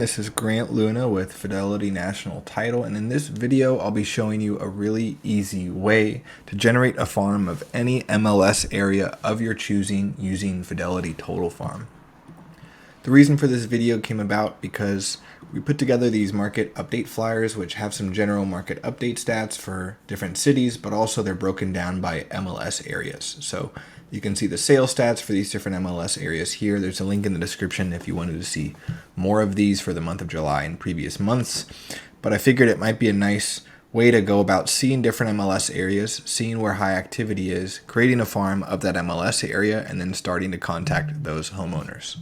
This is Grant Luna with Fidelity National Title, and in this video I'll be showing you a really easy way to generate a farm of any MLS area of your choosing using Fidelity Total Farm. The reason for this video came about because we put together these market update flyers which have some general market update stats for different cities, but also they're broken down by MLS areas. So you can see the sales stats for these different MLS areas here. There's a link in the description if you wanted to see more of these for the month of July and previous months. But I figured it might be a nice way to go about seeing different MLS areas, seeing where high activity is, creating a farm of that MLS area, and then starting to contact those homeowners.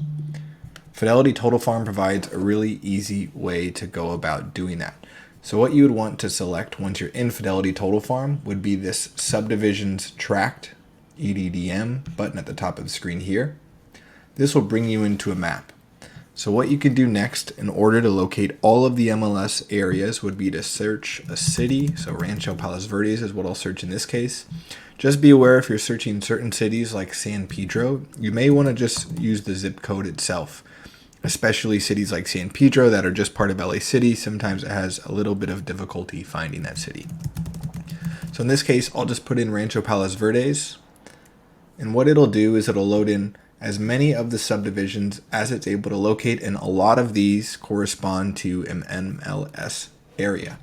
Fidelity Total Farm provides a really easy way to go about doing that. So what you would want to select once you're in Fidelity Total Farm would be this Subdivisions Tracked EDDM button at the top of the screen here. This will bring you into a map. So what you can do next in order to locate all of the MLS areas would be to search a city. So Rancho Palos Verdes is what I'll search in this case. Just be aware if you're searching certain cities like San Pedro, you may want to just use the zip code itself. Especially cities like San Pedro that are just part of LA City, sometimes it has a little bit of difficulty finding that city. So in this case, I'll just put in Rancho Palos Verdes. And what it'll do is it'll load in as many of the subdivisions as it's able to locate, and a lot of these correspond to an MLS area.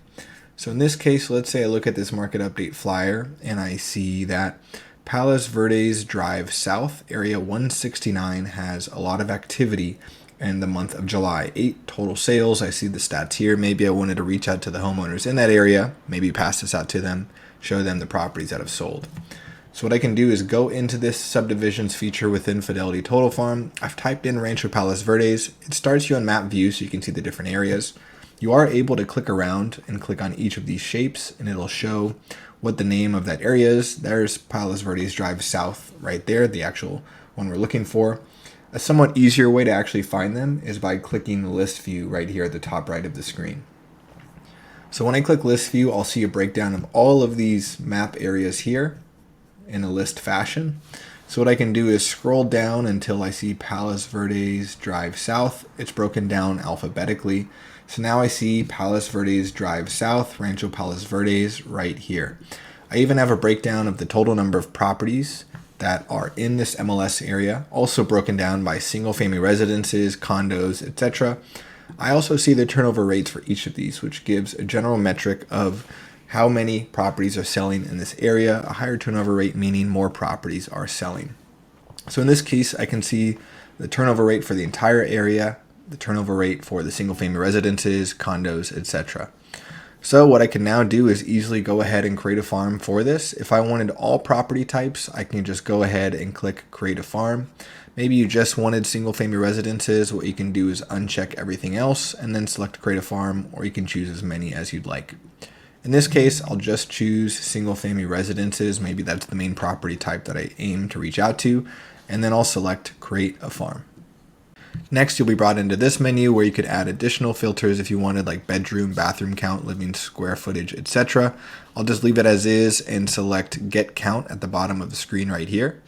So in this case, let's say I look at this market update flyer and I see that Palos Verdes Drive South, area 169, has a lot of activity in the month of July. 8 total sales. I see the stats here. Maybe I wanted to reach out to the homeowners in that area, maybe pass this out to them, show them the properties that have sold. So what I can do is go into this subdivisions feature within Fidelity Total Farm. I've typed in Rancho Palos Verdes. It starts you on map view so you can see the different areas. You are able to click around and click on each of these shapes and it'll show what the name of that area is. There's Palos Verdes Drive South right there, the actual one we're looking for. A somewhat easier way to actually find them is by clicking the list view right here at the top right of the screen. So when I click list view, I'll see a breakdown of all of these map areas here in a list fashion. So what I can do is scroll down until I see Palos Verdes Drive South. It's broken down alphabetically. So now I see Palos Verdes Drive South, Rancho Palos Verdes right here. I even have a breakdown of the total number of properties that are in this MLS area, also broken down by single family residences, condos, etc. I also see the turnover rates for each of these, which gives a general metric of how many properties are selling in this area. A higher turnover rate meaning more properties are selling. So in this case, I can see the turnover rate for the entire area, the turnover rate for the single family residences, condos, etc. So what I can now do is easily go ahead and create a farm for this. If I wanted all property types, I can just go ahead and click create a farm. Maybe you just wanted single family residences. What you can do is uncheck everything else and then select create a farm, or you can choose as many as you'd like. In this case, I'll just choose single family residences. Maybe that's the main property type that I aim to reach out to. And then I'll select create a farm. Next, you'll be brought into this menu where you could add additional filters if you wanted, like bedroom, bathroom count, living square footage, etc. I'll just leave it as is and select get count at the bottom of the screen right here.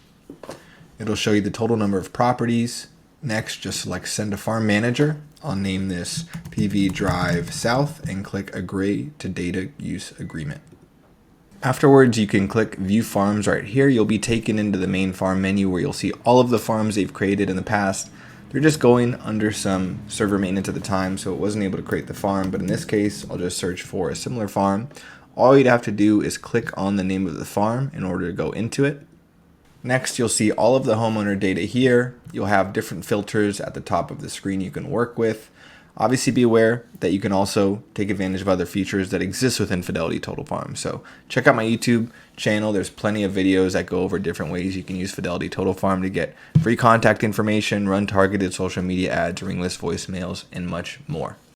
It'll show you the total number of properties. Next, just select send to farm manager. I'll name this PV Drive South and click agree to data use agreement. Afterwards, you can click view farms right here. You'll be taken into the main farm menu where you'll see all of the farms they've created in the past. They're just going under some server maintenance at the time, so it wasn't able to create the farm. But in this case, I'll just search for a similar farm. All you'd have to do is click on the name of the farm in order to go into it. Next, you'll see all of the homeowner data here. You'll have different filters at the top of the screen you can work with. Obviously, be aware that you can also take advantage of other features that exist within Fidelity Total Farm. So check out my YouTube channel. There's plenty of videos that go over different ways you can use Fidelity Total Farm to get free contact information, run targeted social media ads, ringless voicemails, and much more.